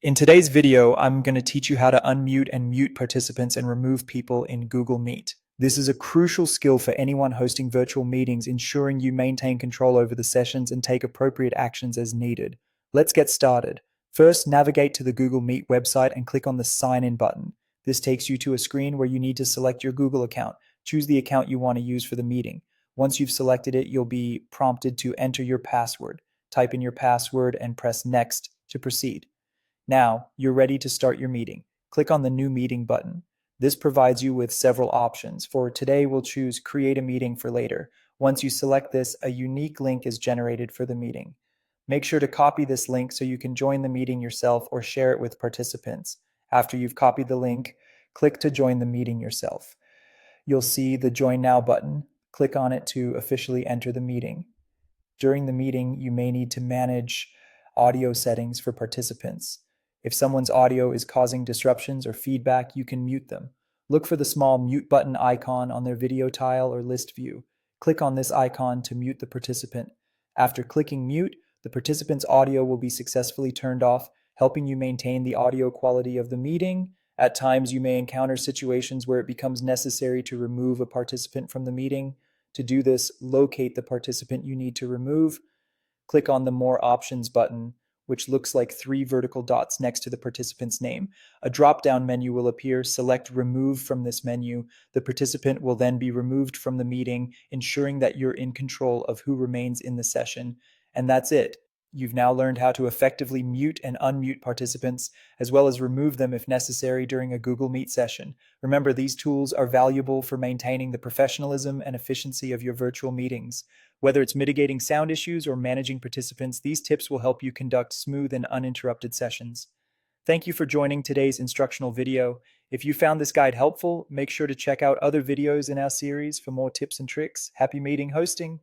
In today's video, I'm going to teach you how to unmute and mute participants and remove people in Google Meet. This is a crucial skill for anyone hosting virtual meetings, ensuring you maintain control over the sessions and take appropriate actions as needed. Let's get started. First, navigate to the Google Meet website and click on the Sign In button. This takes you to a screen where you need to select your Google account. Choose the account you want to use for the meeting. Once you've selected it, you'll be prompted to enter your password. Type in your password and press Next to proceed. Now, you're ready to start your meeting. Click on the New Meeting button. This provides you with several options. For today, we'll choose Create a Meeting for later. Once you select this, a unique link is generated for the meeting. Make sure to copy this link so you can join the meeting yourself or share it with participants. After you've copied the link, click to join the meeting yourself. You'll see the Join Now button. Click on it to officially enter the meeting. During the meeting, you may need to manage audio settings for participants. If someone's audio is causing disruptions or feedback, you can mute them. Look for the small mute button icon on their video tile or list view. Click on this icon to mute the participant. After clicking mute, the participant's audio will be successfully turned off, helping you maintain the audio quality of the meeting. At times, you may encounter situations where it becomes necessary to remove a participant from the meeting. To do this, locate the participant you need to remove. Click on the More Options button, which looks like three vertical dots next to the participant's name. A drop-down menu will appear. Select Remove from this menu. The participant will then be removed from the meeting, ensuring that you're in control of who remains in the session. And that's it. You've now learned how to effectively mute and unmute participants, as well as remove them if necessary during a Google Meet session. Remember, these tools are valuable for maintaining the professionalism and efficiency of your virtual meetings. Whether it's mitigating sound issues or managing participants, these tips will help you conduct smooth and uninterrupted sessions. Thank you for joining today's instructional video. If you found this guide helpful, make sure to check out other videos in our series for more tips and tricks. Happy meeting hosting!